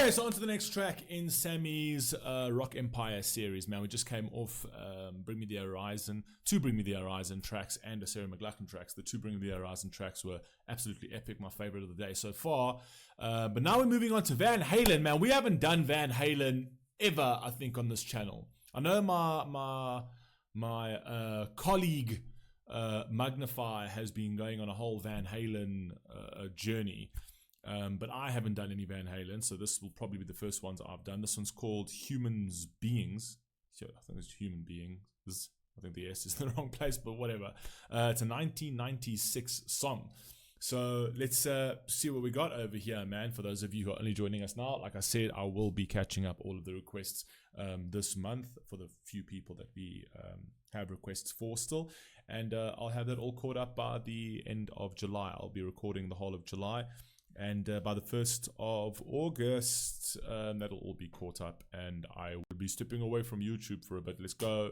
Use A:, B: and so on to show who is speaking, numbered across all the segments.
A: Okay, so on to the next track in Sammy's Rock Empire series, man. We just came off Bring Me The Horizon, two Bring Me The Horizon tracks and a Sarah McLachlan tracks. The two Bring Me The Horizon tracks were absolutely epic, my favorite of the day so far. But now we're moving on to Van Halen, man. We haven't done Van Halen ever, I think, on this channel. I know my colleague Magnify has been going on a whole Van Halen journey. But I haven't done any Van Halen, so this will probably be the first ones I've done. This one's called Humans Beings. So I think it's Human Beings. I think the S is in the wrong place, but whatever. It's a 1996 song. So let's see what we got over here, man. For those of you who are only joining us now, like I said, I will be catching up all of the requests this month for the few people that we have requests for still. And I'll have that all caught up by the end of July. I'll be recording the whole of July. And by the 1st of August, that'll all be caught up. And I will be stepping away from YouTube for a bit. Let's go.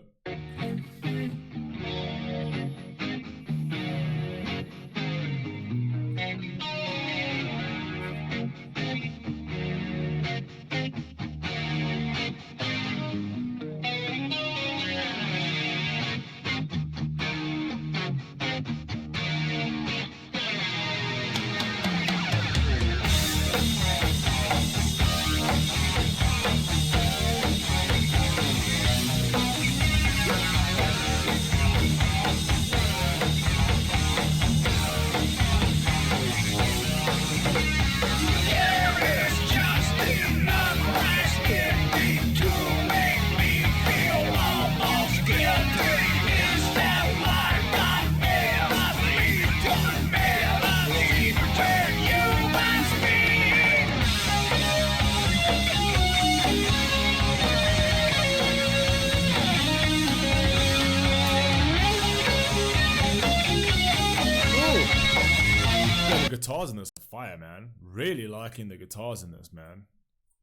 A: Guitars in this are fire, man. Really liking the guitars in this, man.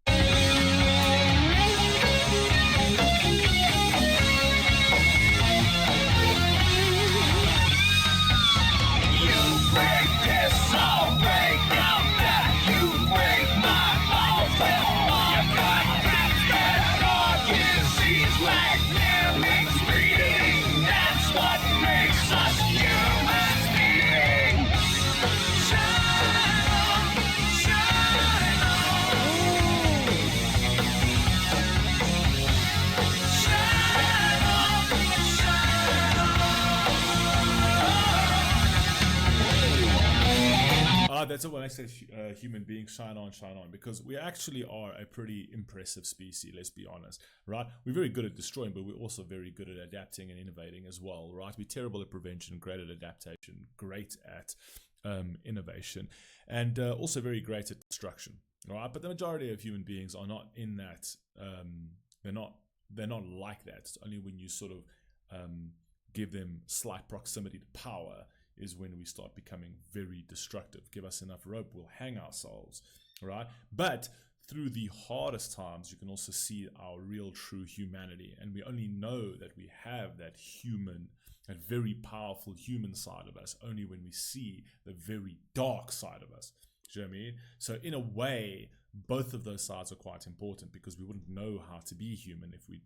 B: You break this, I'll break out that. You break my balls, you got that sees like lyrics reading. That's what makes us humans being.
A: That's what I say, human beings shine on, because we actually are a pretty impressive species, let's be honest, right? We're very good at destroying, but we're also very good at adapting and innovating as well, right? We're terrible at prevention, great at adaptation, great at innovation, and also very great at destruction, all right? But the majority of human beings are not in that, they're not like that. It's only when you sort of give them slight proximity to power is when we start becoming very destructive. Give us enough rope, we'll hang ourselves, right? But through the hardest times, you can also see our real true humanity. And we only know that we have that very powerful human side of us only when we see the very dark side of us. Do you know what I mean? So in a way, both of those sides are quite important, because we wouldn't know how to be human if we,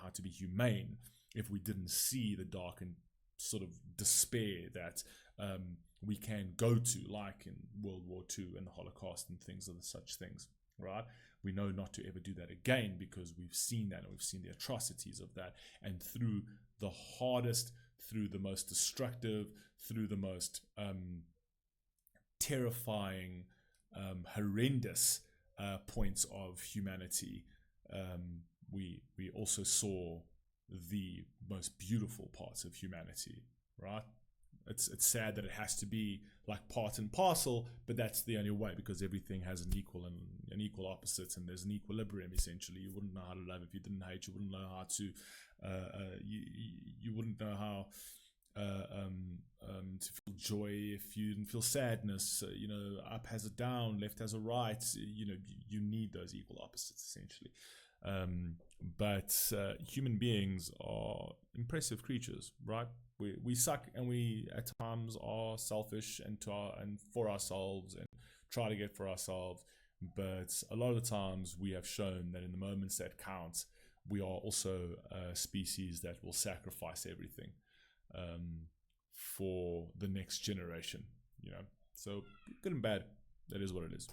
A: how to be humane if we didn't see the dark and sort of despair that we can go to, like in World War II and the Holocaust and things of such things, right? We know not to ever do that again, because we've seen that and we've seen the atrocities of that. And through the hardest, through the most destructive, through the most terrifying, horrendous points of humanity, we also saw the most beautiful parts of humanity, right? It's sad that it has to be like part and parcel, but that's the only way, because everything has an equal and an equal opposite, and there's an equilibrium essentially. You wouldn't know how to love if you didn't hate. You wouldn't know how to you wouldn't know how to feel joy if you didn't feel sadness. Up has a down, left has a right. You need those equal opposites essentially. But human beings are impressive creatures, right? We suck, and we at times are selfish and for ourselves and try to get for ourselves. but a lot of the times we have shown that in the moments that count, we are also a species that will sacrifice everything for the next generation, you know. So good and bad, that is what it is.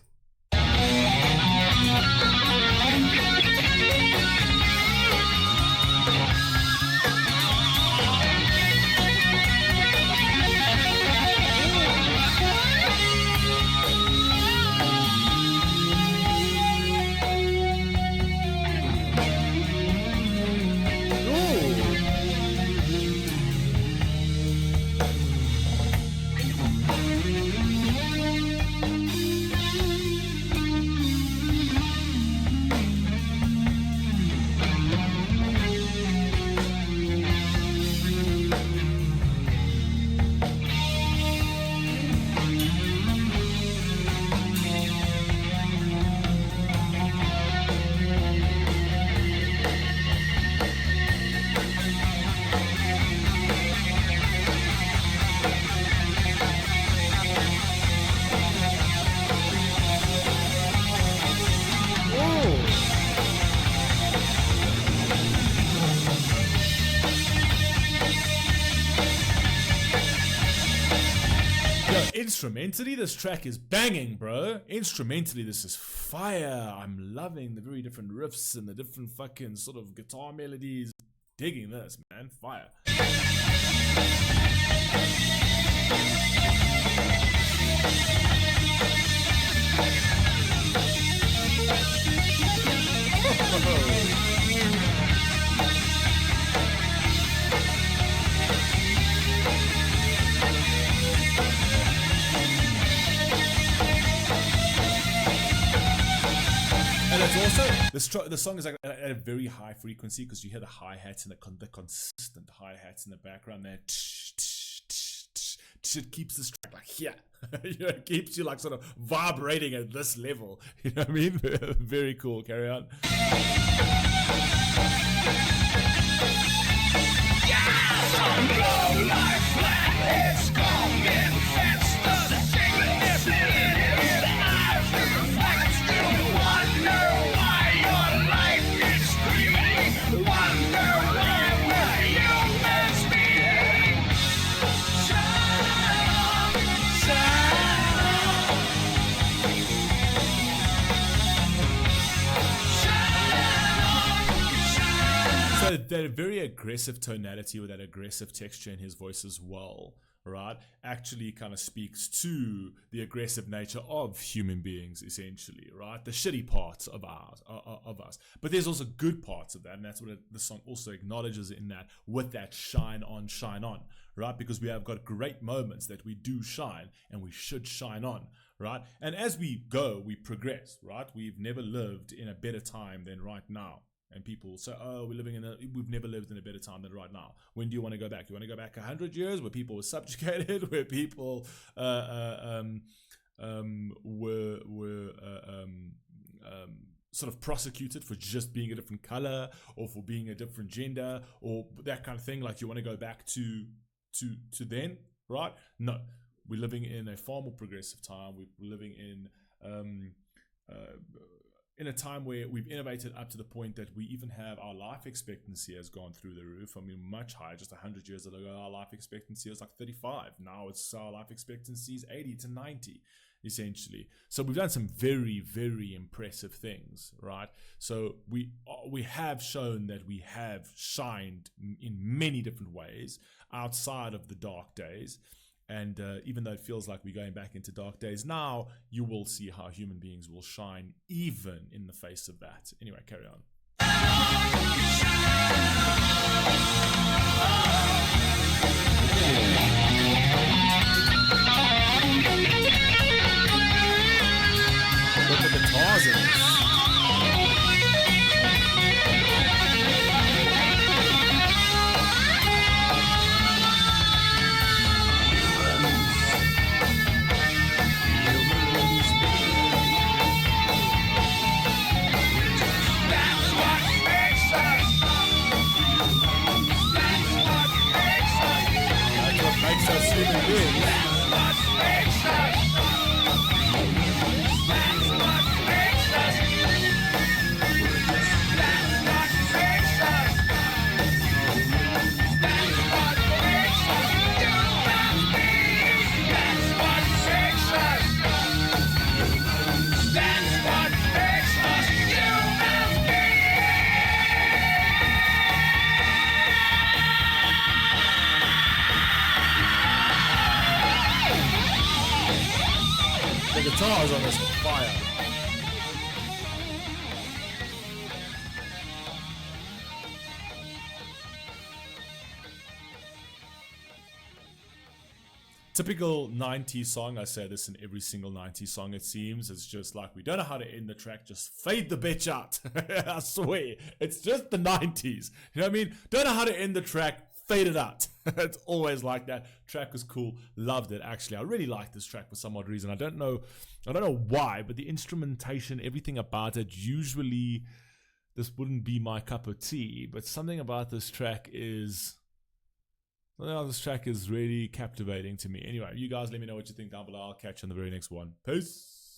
A: Instrumentally, this track is banging, bro. Instrumentally, this is fire. I'm loving the very different riffs and the different fucking sort of guitar melodies. Digging this, man. Fire. And it's also the song is like at a very high frequency because you hear the hi-hats and the consistent hi-hats in the background there. It keeps this track like here. You know, it keeps you like sort of vibrating at this level. You know what I mean? Very cool. Carry on. So that very aggressive tonality with that aggressive texture in his voice as well, right, actually kind of speaks to the aggressive nature of human beings, essentially, right? The shitty parts of us. But there's also good parts of that, and that's what the song also acknowledges in that, with that shine on, right? Because we have got great moments that we do shine, and we should shine on, right? And as we go, we progress, right? We've never lived in a better time than right now. And people say, oh, we've never lived in a better time than right now. When do you want to go back? You want to go back 100 years where people were subjugated, where people were sort of prosecuted for just being a different color or for being a different gender or that kind of thing? Like, you want to go back to then, right? No, we're living in a far more progressive time. We're living in a time where we've innovated up to the point that we even have our life expectancy has gone through the roof. I mean, much higher. Just 100 years ago, our life expectancy was like 35. Now our life expectancy is 80 to 90, essentially. So we've done some very, very impressive things, right? So we have shown that we have shined in many different ways outside of the dark days. And even though it feels like we're going back into dark days now, you will see how human beings will shine even in the face of that. Anyway, carry on. Look at the guitars in this. guitars on this fire. Typical 90s song. I say this in every single 90s song, it seems. It's just like, we don't know how to end the track, just fade the bitch out. I swear. It's just the 90s. You know what I mean? Don't know how to end the track, fade it out. It's always like that. Track was cool. Loved it, actually. I really like this track for some odd reason. I don't know why, but the instrumentation, everything about it, usually this wouldn't be my cup of tea, but something about this track is... Well, this track is really captivating to me. Anyway, you guys let me know what you think down below. I'll catch you on the very next one. Peace.